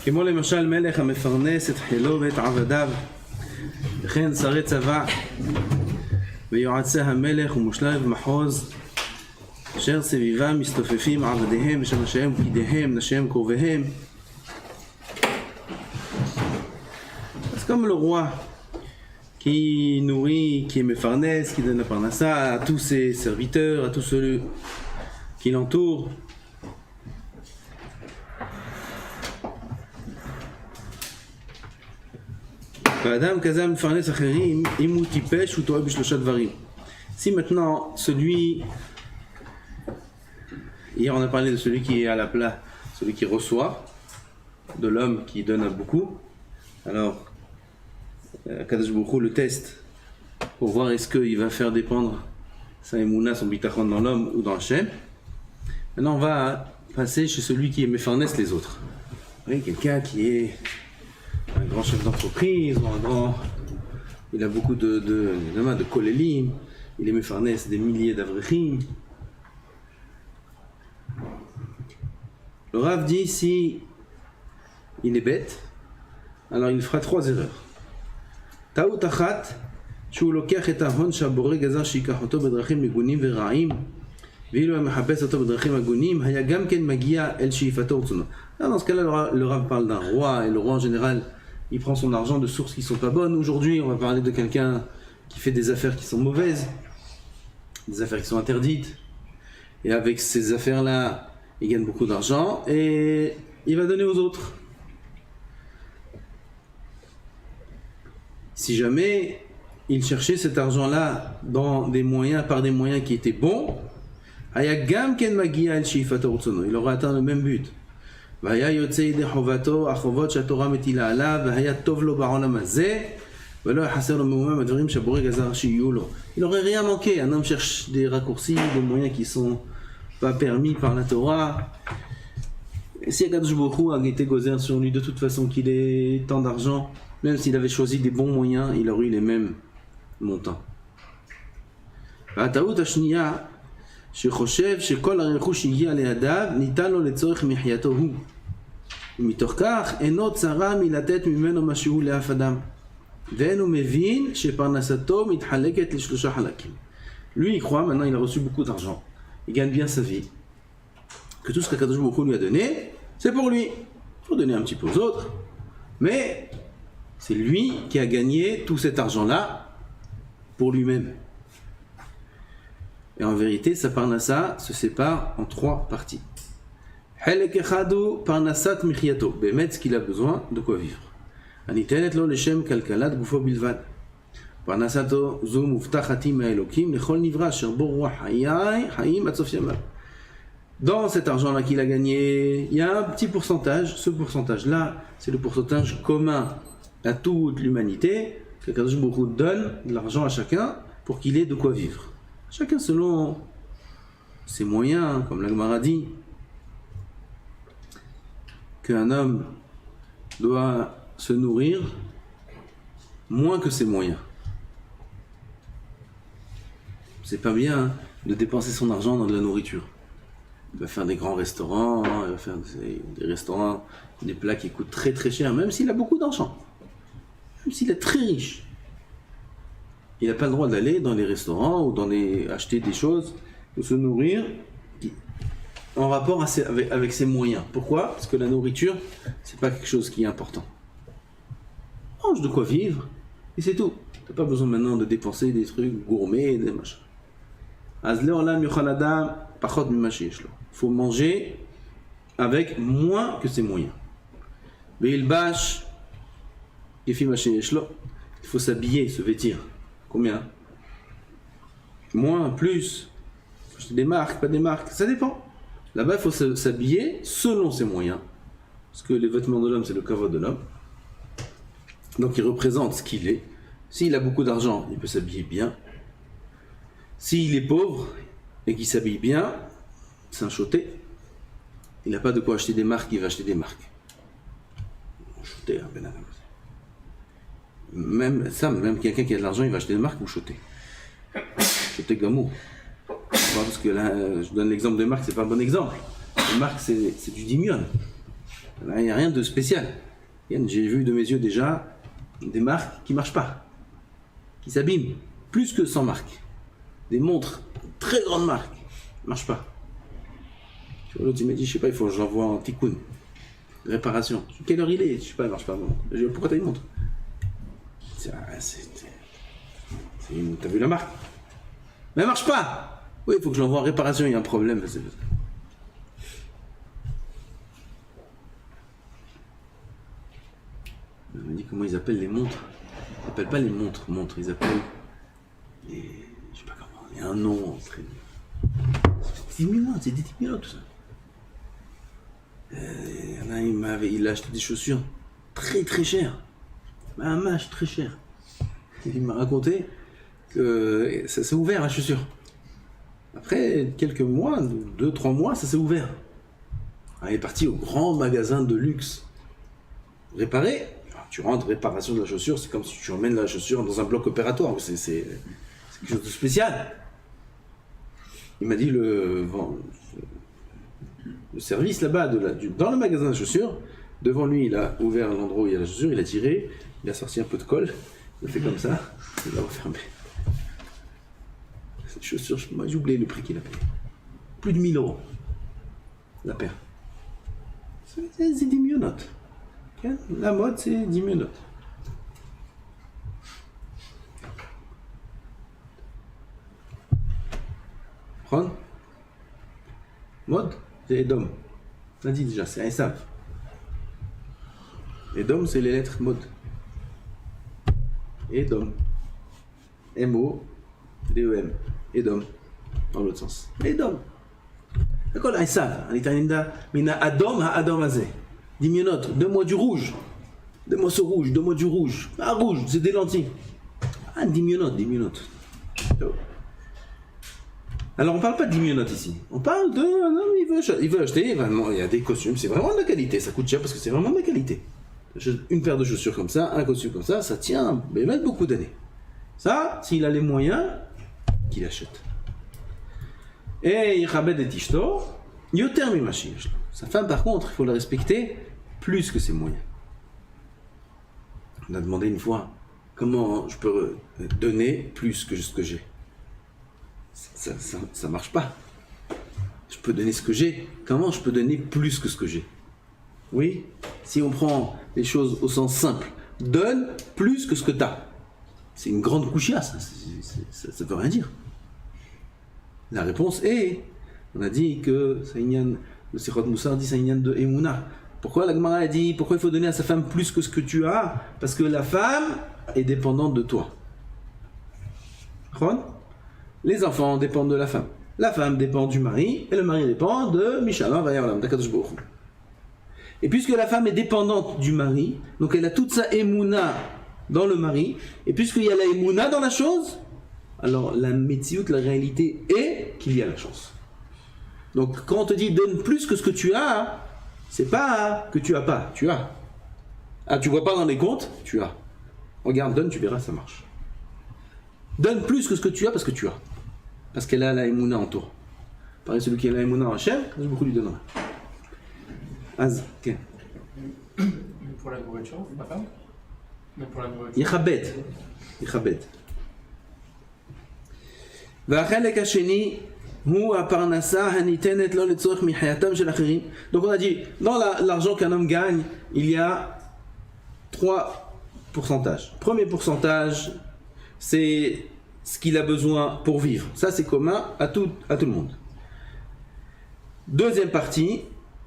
כמו למשל מלך המפרנס את חילו ואת עבדיו, וכן שרי צבא ויועצי המלך ומושלב מחוז, אשר סביבם מסתופפים עבדיהם ושנשיהם ופקידיהם, נשיהם קרוביהם. אז comme le roi qui nourrit, qui est Mefarnes, qui donne la parnassa à tous ses serviteurs, à tous ceux qui l'entourent. Adam Kazam Mefarnes Acherim, Imou Tipesh ou Torah Bishlocha Dvarim. Si maintenant celui, hier on a parlé de celui qui est à la place, celui qui reçoit, de l'homme qui donne à beaucoup, alors Kadosh Baruch Hu le teste pour voir est-ce qu'il va faire dépendre sa émouna, son bitachon dans l'homme ou dans Hachem. Maintenant on va passer chez celui qui est Mefarnes les autres. Vous voyez, quelqu'un qui est un grand chef d'entreprise, ou un grand, il a beaucoup de kolélim, il est Mefarnes des milliers d'avrechim. Le Rav dit si il est bête, alors il fera 3 erreurs. טעות אחת, שהוא לוקח את ההון שהבורא גזר שיקח אותו בדרכים מגונים ורעים, ואילו הוא מחפש אותו בדרכים הגונים, היה גם כן מגיע אל שאיפתו ורצונו. Dans ce cas-là, le Rav parle d'un roi, et le roi en général, il prend son argent de sources qui ne sont pas bonnes. Aujourd'hui, on va parler de quelqu'un qui fait des affaires qui sont mauvaises, des affaires qui sont interdites, et avec ces affaires-là, il gagne beaucoup d'argent, et il va donner aux autres. Si jamais il cherchait cet argent-là dans des moyens, par des moyens qui étaient bons, il aurait atteint le même but. Il n'aurait rien manqué. Un homme cherche des raccourcis, des moyens qui ne sont pas permis par la Torah. Et si Akadosh Baruch Hu a été gozer sur lui de toute façon qu'il ait tant d'argent, même s'il avait choisi des bons moyens, il aurait eu les mêmes montants. והטעות השנייה, שחושב שכל הרכוש שהגיע לידיו ניתן לו לצורך מחייתו הוא. ומתוך כך אינו צרה מלתת ממנו משהו לאף אדם. ואין הוא מבין שפרנסתו מתחלקת ל3 חלקים. Lui, il croit, maintenant il a reçu beaucoup d'argent. Il gagne bien sa vie. Que tout ce qu'Akadosh Baruch Hu lui a donné, c'est pour lui. Il faut donner un petit peu aux autres. Mais c'est lui qui a gagné tout cet argent-là pour lui-même. Et en vérité, sa parnassa se sépare en 3 parties. Helek echadu parnassat michiyato. Bémet, ce qu'il a besoin, de quoi vivre. Anitenet lo leshem kalkalat gufo bilvad. Parnassato zu muftachati ma'elokim lechol nivra asher bo ruach hayim ad sof yamav. Dans cet argent-là qu'il a gagné, il y a un petit pourcentage. Ce pourcentage-là, c'est le pourcentage commun à toute l'humanité, que Kadosh Baruch Hu donne de l'argent à chacun pour qu'il ait de quoi vivre. Chacun selon ses moyens, comme la Gemara dit, qu'un homme doit se nourrir moins que ses moyens. C'est pas bien de dépenser son argent dans de la nourriture. Il va faire des grands restaurants, il va faire des restaurants, des plats qui coûtent très très cher, même s'il a beaucoup d'argent. Même s'il est très riche, il n'a pas le droit d'aller dans les restaurants ou acheter des choses ou se nourrir en rapport avec ses moyens. Pourquoi? Parce que la nourriture, c'est pas quelque chose qui est important. Mange de quoi vivre et c'est tout. Tu n'as pas besoin maintenant de dépenser des trucs gourmets, des machins. Il faut manger avec moins que ses moyens. Il faut s'habiller, se vêtir. Combien? Moins, plus? Des marques, pas des marques, ça dépend. Là-bas, il faut s'habiller selon ses moyens. Parce que les vêtements de l'homme, c'est le kavod de l'homme. Donc il représente ce qu'il est. S'il a beaucoup d'argent, il peut s'habiller bien. S'il est pauvre et qu'il s'habille bien, c'est un choté. Il n'a pas de quoi acheter des marques, il va acheter des marques. Choté, même quelqu'un qui a de l'argent, il va acheter des marques ou choté. Choté gamou. Parce que là, je donne l'exemple des marques, c'est pas un bon exemple. Les marques, c'est du dimion. Là, il n'y a rien de spécial. J'ai vu de mes yeux déjà des marques qui ne marchent pas, qui s'abîment, plus que 100 marques. Des montres, très grandes marques, ne marchent pas. L'autre il m'a dit, je sais pas, il faut que je l'envoie en tikkun, réparation. Je dis, quelle heure il est? Je sais pas, elle marche pas. Je dis, pourquoi t'as une montre? T'as vu la marque? Mais elle marche pas. Oui, il faut que je l'envoie en réparation, il y a un problème. Je me dis comment ils appellent les montres. Ils n'appellent pas les montres, ils appellent les... Je sais pas comment, il y a un nom très... C'est des diminuants tout ça. Il a acheté des chaussures très très chères. Un match très cher. Il m'a raconté que ça s'est ouvert la chaussure. Après quelques mois, 2-3 mois, ça s'est ouvert. Il est parti au grand magasin de luxe. Réparer. Tu rentres, réparation de la chaussure, c'est comme si tu emmènes la chaussure dans un bloc opératoire. C'est quelque chose de spécial. Il m'a dit le service là-bas, dans le magasin de chaussures, devant lui, il a ouvert l'endroit où il y a la chaussure, il a tiré, il a sorti un peu de colle, il a fait comme ça, il l'a refermé. Cette chaussure, moi j'ai oublié le prix qu'il a payé. Plus de 1000 € la paire. C'est des mionotes. La mode, c'est 10 mionotes. Prendre. Mode, c'est Edom. On a dit déjà, c'est Esav. Edom, c'est les lettres mode. Edom. M-O-D-E-M. Edom. Dans l'autre sens. Edom. D'accord, Esav. En italien, mina Adom ha-Adom azé. Dimionote, donne-moi du rouge. Donne-moi ce rouge, donne-moi du rouge. Ah, rouge, c'est des lentilles. Ah, dimionote. Alors, on ne parle pas de dimionote ici. On parle de... Non, il veut acheter, vraiment, il y a des costumes, c'est vraiment de la qualité. Ça coûte cher parce que c'est vraiment de la qualité. Une paire de chaussures comme ça, un costume comme ça tient mais même beaucoup d'années. Ça, s'il a les moyens, qu'il achète. Et Yichabed et Tishto, Yoter Mimashi. Sa femme, par contre, il faut la respecter plus que ses moyens. On a demandé une fois comment je peux donner plus que ce que j'ai. Ça marche pas. Je peux donner ce que j'ai. Comment je peux donner plus que ce que j'ai? Oui, si on prend les choses au sens simple, donne plus que ce que tu as. C'est une grande couchia, ça veut rien dire. La réponse est, on a dit que le Sechot Moussar dit Saïnian de Emouna. Pourquoi la Gemara a dit, pourquoi il faut donner à sa femme plus que ce que tu as? Parce que la femme est dépendante de toi. Les enfants dépendent de la femme. La femme dépend du mari, et le mari dépend de Mishama Vayaolam, d'Akadosh Baruch Hu. Et puisque la femme est dépendante du mari, donc elle a toute sa Emouna dans le mari, et puisqu'il y a la Emouna dans la chose, alors la Metsiout, la réalité est qu'il y a la chance. Donc quand on te dit donne plus que ce que tu as, c'est pas que tu as pas, tu as. Ah, tu vois pas dans les comptes, tu as. Regarde, donne, tu verras, ça marche. Donne plus que ce que tu as parce que tu as. Parce qu'elle a la Emouna en toi. Pareil, celui qui a la Emouna en Hachem, beaucoup lui donnera. Az, ok. Pour la nourriture, ma femme? Mais pour la nourriture. Yichabed. והחלק השני הוא הפרנסה הניתנת לו לצורך מחייתם של אחרים. Donc on a dit, dans l'argent qu'un homme gagne, il y a 3 pourcentages. Premier pourcentage, c'est ce qu'il a besoin pour vivre. Ça, c'est commun à tout le monde. Deuxième partie,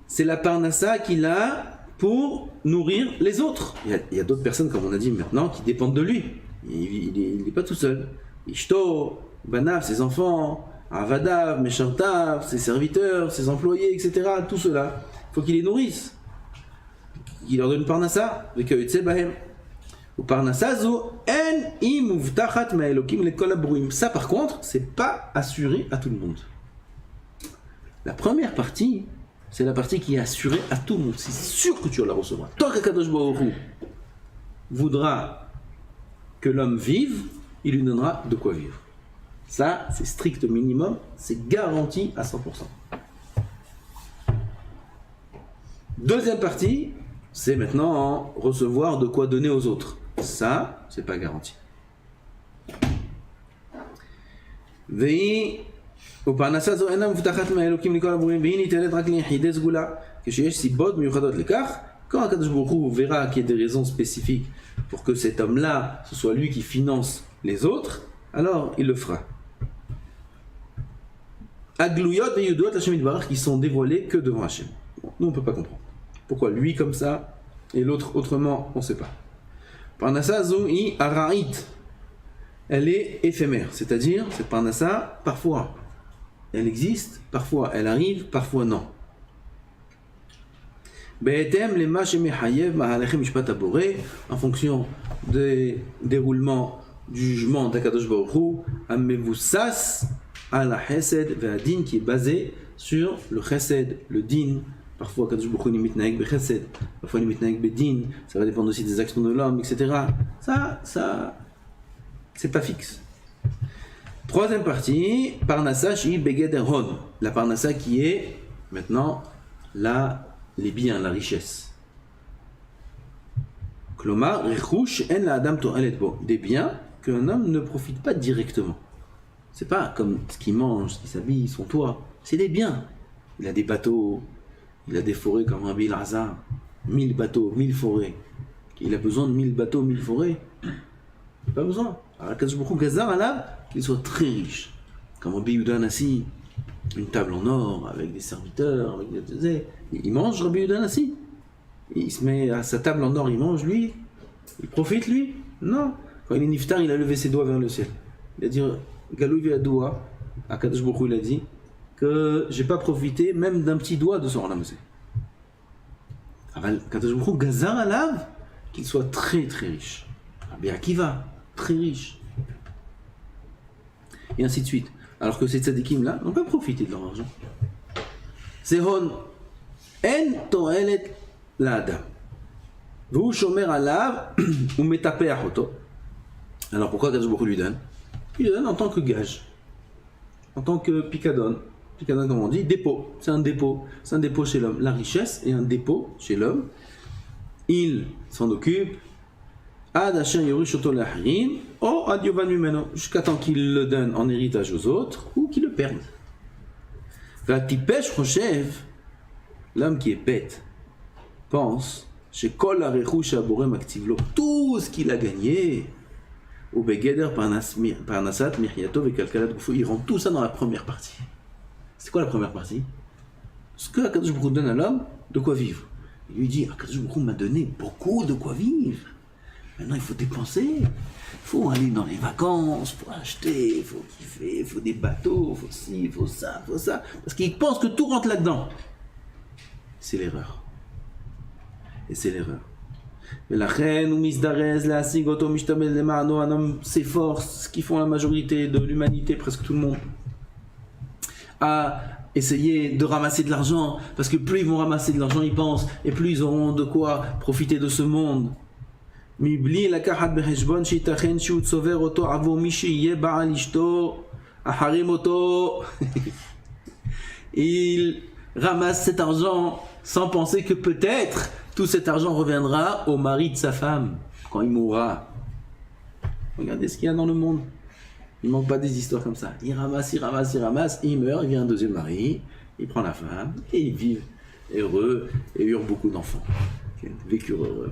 c'est la parnassa qu'il a pour nourrir les autres. Il y a d'autres personnes, comme on a dit maintenant, qui dépendent de lui. Il n'est pas tout seul. Ishto, Banav, ses enfants, Avadav, Meshartav, ses serviteurs, ses employés, etc. Tout cela, il faut qu'il les nourrisse. Il leur donne parnassa, ou parnassa zo en imuvtachat ma'elokim lekol abruim. Ça, par contre, c'est pas assuré à tout le monde. La première partie, c'est la partie qui est assurée à tout le monde. C'est sûr que tu vas la recevoir. Tant qu'Akadosh Baruch Hu voudra que l'homme vive, il lui donnera de quoi vivre. Ça, c'est strict minimum, c'est garanti à 100%. Deuxième partie, c'est maintenant recevoir de quoi donner aux autres. Ça, c'est pas garanti. ופרנסה זו אינה מובטחת מהאלוקים לכל הברואים והיא ניתנת רק ליחידי סגולה כשיש סיבות מיוחדות לכך. Quand Akadosh Baruch Hu verra qu'il y a des raisons spécifiques pour que cet homme-là, ce soit lui qui finance les autres, alors il le fera. Aglouyot et Yudot Hashem Yitbarach qui sont dévoilés que devant Hashem. Bon, nous on ne peut pas comprendre. Pourquoi lui comme ça et l'autre autrement, on ne sait pas. Parnassa Zoui Araït, elle est éphémère, c'est-à-dire cette Parnassa, parfois elle existe, parfois elle arrive, parfois non. En fonction des déroulements du jugement d'Akadosh Baruch Hu, Amevusas ala Chesed ve'adin qui est basé sur le Chesed, le Din. Parfois Akadosh Baruch Hu est mitnaeg bechesed, parfois il est mitnaeg bedin. Ça va dépendre aussi des actions de l'homme, etc. Ça, c'est pas fixe. Troisième partie, Parnassa shi beged hon, la Parnassa qui est maintenant les biens, la richesse. Klomar, rechush en la adam to'alet bo, des biens qu'un homme ne profite pas directement. C'est pas comme ce qu'il mange, ce qu'il s'habille, son toit. C'est des biens. Il a des bateaux, il a des forêts comme Rabbi Elazar. 1000 bateaux, 1000 forêts. Il a besoin de 1000 bateaux, 1000 forêts. Il n'a pas besoin. Alors, Akadosh Baruch Hu gazar alav qu'il soit très riche. Comme Rabbi Yehuda Hanassi, une table en or avec des serviteurs, avec des... Il mange Rabbi Yehuda Hanassi. Il se met à sa table en or, il mange lui. Il profite lui. Non. Quand il est niftar, il a levé ses doigts vers le ciel. Il a dit Galou Viadoua, Akadosh Baruch Hu il a dit que j'ai pas profité même d'un petit doigt de son ramassé. Akadosh Baruch Hu gazar alav qu'il soit très très riche. Rabbi Akiva, très riche. Et ainsi de suite. Alors que ces tzadikim là n'ont pas profité de leur argent. C'est hon en to'elet l'adam. Vous shomer alav ou metapeach oto. Alors pourquoi Akadosh Baruch Hu lui donne? Il donne en tant que gage, en tant que picadon. Picadon comme on dit, dépôt. C'est un dépôt. C'est un dépôt chez l'homme. La richesse est un dépôt chez l'homme. Il s'en occupe. Jusqu'à temps qu'il le donne en héritage aux autres ou qu'il le perde. L'homme qui est bête pense tout ce qu'il a gagné, il rend tout ça dans la première partie. C'est quoi la première partie? Ce que Akadosh Baruch Hu donne à l'homme, de quoi vivre. Il lui dit Akadosh Baruch Hu m'a donné beaucoup de quoi vivre. Maintenant, il faut dépenser, il faut aller dans les vacances, il faut acheter, il faut kiffer, il faut des bateaux, il faut ci, il faut ça, il faut ça. Parce qu'il pense que tout rentre là-dedans. C'est l'erreur. Et c'est l'erreur. Mais la reine ou misdarez, la sigoto, mishtamel, les marno, un homme s'efforce, ce qu'ils font la majorité de l'humanité, presque tout le monde, à essayer de ramasser de l'argent, parce que plus ils vont ramasser de l'argent, ils pensent, et plus ils auront de quoi profiter de ce monde. מבלי לקחת בחשבון שייתכן שהוא צובר אותו עבור מי שיהיה בעל אשתו אחרים אותו. Il ramasse cet argent sans penser que peut-être tout cet argent reviendra au mari de sa femme quand il mourra. Regardez ce qu'il y a dans le monde. Il ne manque pas des histoires comme ça. Il ramasse, il meurt, il vient un deuxième mari, il prend la femme et ils vivent heureux et eurent beaucoup d'enfants. Vécurent heureux.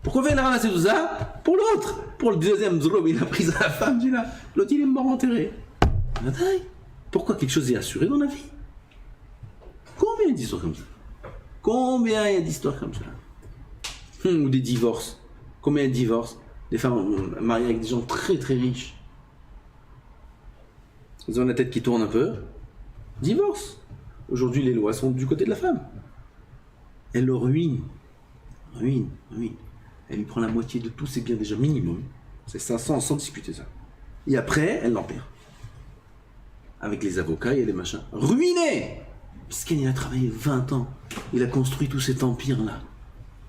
Pourquoi il a ramassé tout ça? Pour l'autre. Pour le deuxième zlob, il a pris sa femme, celui-là. L'autre, il est mort enterré. Pourquoi quelque chose est assuré dans la vie? Combien il y a d'histoires comme ça? Combien il y a d'histoires comme ça? Ou des divorces. Combien il y a de divorces? Des femmes mariées avec des gens très très riches. Ils ont la tête qui tourne un peu. Divorce. Aujourd'hui, les lois sont du côté de la femme. Elle le ruine. Ruine. Elle lui prend la moitié de tous ses biens déjà minimum. C'est ça, sans discuter ça. Et après, elle l'en perd. Avec les avocats et les machins. Ruiné! Puisqu'il a travaillé 20 ans. Il a construit tout cet empire-là.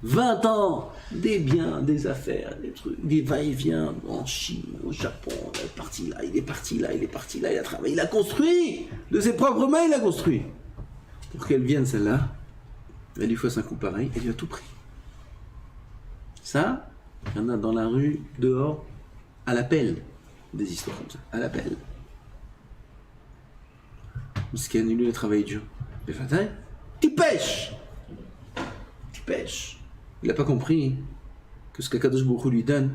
20 ans! Des biens, des affaires, des trucs, des va-et-vient en Chine, au Japon. Il est parti là, il est parti là, il a travaillé, il a construit! De ses propres mains, il a construit. Pour qu'elle vienne, celle-là, Elle lui fasse un coup pareil, elle lui a tout pris. Ça, il y en a dans la rue, dehors, à l'appel, des histoires comme ça, à l'appel. Misken, lui, il a travaillé dur. Mais Fatah, tu pêches. Il n'a pas compris que ce qu'Akadosh Baruch Hu lui donne,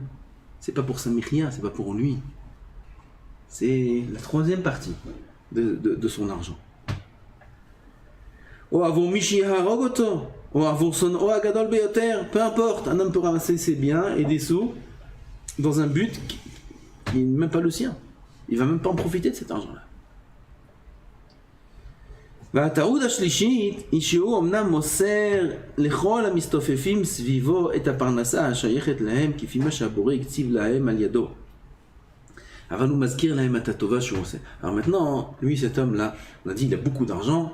c'est pas pour sa michia, c'est pas pour lui. C'est la troisième partie de son argent. Ou avant Michi Harogoto, ou avant son Oagadol Beyoter, peu importe, un homme peut ramasser ses biens et des sous dans un but qui n'est même pas le sien. Il va même pas en profiter de cet argent-là. והטעות השלישית היא שהוא אמנם מוסר לכל המסתופפים סביבו את הפרנסה השייכת להם כפי מה שהבורא הקציב להם על ידו. אבל הוא מזכיר להם את הטובה שהוא עושה. Alors maintenant, lui, cet homme-là, on a dit, il a beaucoup d'argent,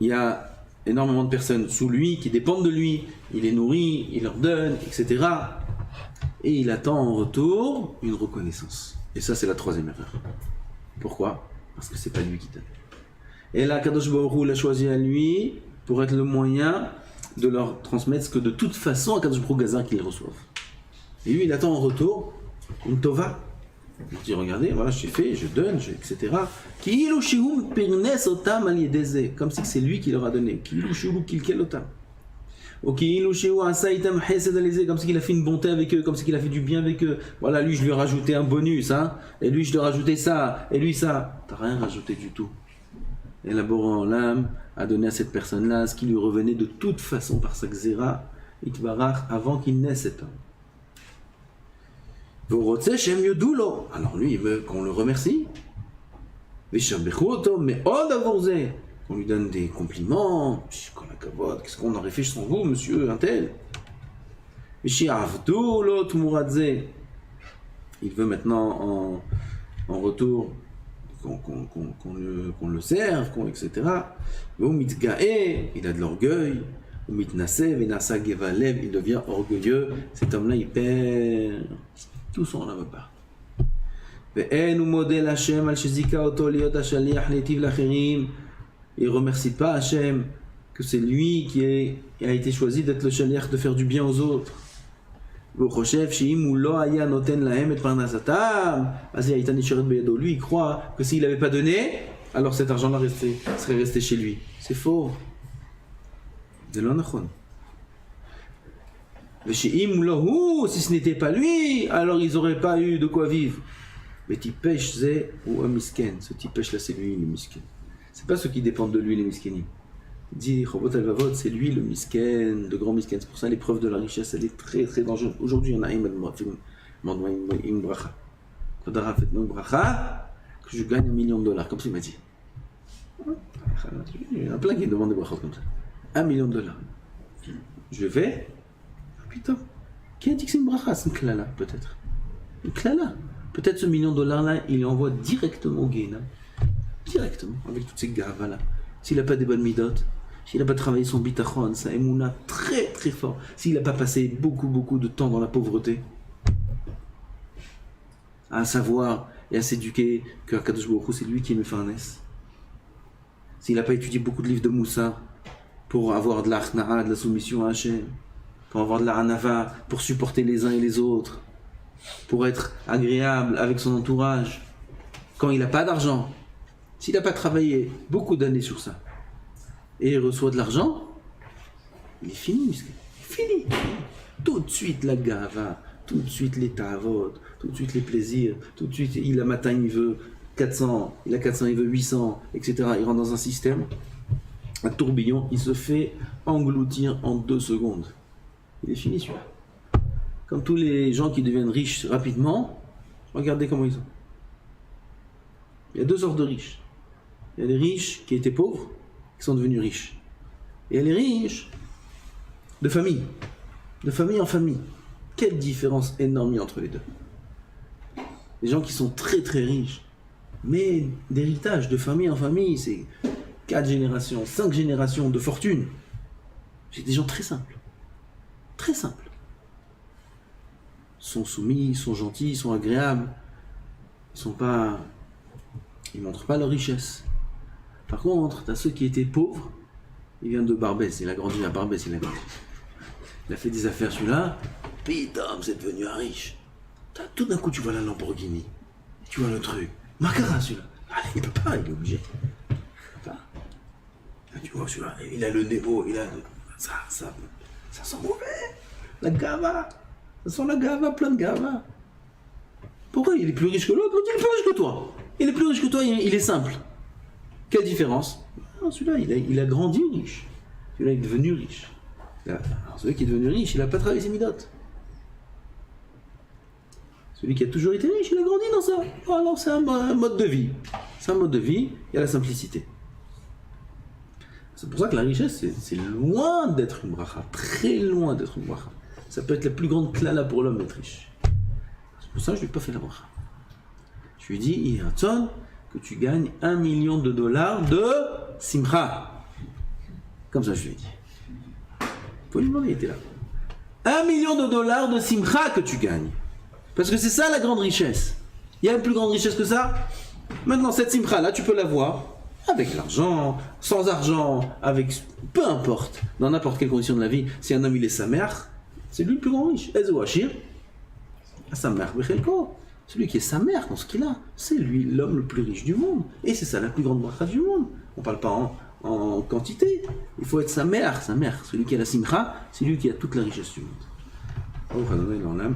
il y a énormément de personnes sous lui qui dépendent de lui, il les nourrit, il leur donne, etc. Et il attend en retour une reconnaissance. Et ça, c'est la troisième erreur. Pourquoi? Parce que c'est pas lui qui donne. Et là, Kadosh Baruch Hu l'a choisi à lui pour être le moyen de leur transmettre ce que de toute façon, à Kadosh Baruch Hu Gazar qu'ils reçoivent. Et lui, il attend en retour une tova. Il dit, regardez, voilà, j'ai fait, je donne, etc. Comme si c'est lui qui leur a donné. Comme si il a fait une bonté avec eux, comme si il a fait du bien avec eux. Voilà, lui, je lui ai rajouté un bonus, hein. Et lui, je lui ai rajouté ça, et lui, ça. T'as rien rajouté du tout. Élaborant en l'âme, a donné à cette personne-là ce qui lui revenait de toute façon par sa xéra, itbarach, avant qu'il naisse cet homme. Alors lui, il veut qu'on le remercie. Mais qu'on lui donne des compliments. Qu'est-ce qu'on aurait fait sans vous, monsieur un tel? Il veut maintenant en retour qu'on le serve, etc. Il a de l'orgueil. Il devient orgueilleux. Cet homme-là, il perd tout son âme part. Il ne remercie pas Hachem que c'est lui qui a été choisi d'être le shaliach, de faire du bien aux autres. Lui, il croit que s'il n'avait pas donné, alors cet argent-là serait resté chez lui. C'est faux. C'est l'anachon. Si ce n'était pas lui, alors ils n'auraient pas eu de quoi vivre. Mais Tipesh c'est ou un misken. Ce Tipesh là, c'est lui le misken. C'est pas ceux qui dépendent de lui les miskenim. Il dit Chobot Alvavot, c'est lui le misken, le grand misken. C'est pour ça l'épreuve de la richesse, elle est très très dangereuse. Aujourd'hui, il y en a un une bracha. Kodara fait une bracha que je gagne $1 million. Comme ça, il m'a dit. Il y en a plein qui demandent des brachas comme ça. $1 million. Je vais. Putain, qui a dit que c'est une bracha? C'est une klala, peut-être. Une klala. Peut-être ce $1 million là, il l'envoie directement au Guéna. Directement, avec toutes ces gavas là. S'il n'a pas des bonnes midotes, s'il n'a pas travaillé son bitachon, sa émouna très très fort, s'il n'a pas passé beaucoup de temps dans la pauvreté, à savoir et à s'éduquer que Akadosh Baruch Hu, c'est lui qui est Mefarnes. S'il n'a pas étudié beaucoup de livres de Moussa pour avoir de l'achna'a, de la soumission à Hachem, pour avoir de la hanava, pour supporter les uns et les autres, pour être agréable avec son entourage, quand il n'a pas d'argent, s'il n'a pas travaillé beaucoup d'années sur ça, et il reçoit de l'argent, il est fini, il est fini. Tout de suite la gava, tout de suite les ta'avot, tout de suite les plaisirs, tout de suite, il a matin, il veut 400, il a 400, il veut 800, etc. Il rentre dans un système, un tourbillon, il se fait engloutir en 2 secondes. Il est fini celui-là. Comme tous les gens qui deviennent riches rapidement, regardez comment ils sont. Il y a 2 sortes de riches. Il y a les riches qui étaient pauvres, qui sont devenus riches. Et il y a les riches de famille en famille. Quelle différence énorme il y a entre les deux. Les gens qui sont très très riches, mais d'héritage, de famille en famille, c'est 4 générations, 5 générations de fortune. C'est des gens très simples. Très simples. Ils sont soumis, ils sont gentils, ils sont agréables. Ils montrent pas leur richesse. Par contre, tu as ceux qui étaient pauvres, Il vient de Barbès, il a grandi à Barbès, il a fait des affaires celui-là, putain, c'est devenu un riche. Tout d'un coup, tu vois la Lamborghini, tu vois le truc. Macara celui-là. Ah, il peut pas, il est obligé. Là, tu vois celui-là, il a le nez haut, il a. Ça sent mauvais. La gava. Ça sent la gava, plein de gava. Pourquoi il est plus riche que l'autre? L'autre, il est plus riche que toi. Il est plus riche que toi, il est simple. Quelle différence? Non, celui-là, il a grandi riche. Celui-là, il est devenu riche. Alors, celui qui est devenu riche, il n'a pas travaillé ses midotes. Celui qui a toujours été riche, il a grandi dans ça. Alors, c'est un mode de vie. C'est un mode de vie, il y a la simplicité. C'est pour ça que la richesse, c'est loin d'être une bracha. Très loin d'être une bracha. Ça peut être la plus grande klala pour l'homme d'être riche. C'est pour ça que je ne lui ai pas fait la bracha. Je lui ai dit, Ihaton, que tu gagnes $1 million de simcha. Comme ça, je lui ai dit. Il faut lui demander, il était là. $1 million de simcha que tu gagnes. Parce que c'est ça la grande richesse. Il y a une plus grande richesse que ça. Maintenant, cette simcha là, tu peux l'avoir avec l'argent, sans argent, avec peu importe, dans n'importe quelle condition de la vie. Si un homme il est sa mère, c'est lui le plus grand riche. Ezo Hachir, sa mère, celui qui est sa mère dans ce qu'il a, c'est lui l'homme le plus riche du monde. Et c'est ça la plus grande bracha du monde. On ne parle pas en quantité. Il faut être sa mère. Celui qui a la simcha, c'est lui qui a toute la richesse du monde. Oh, Amen.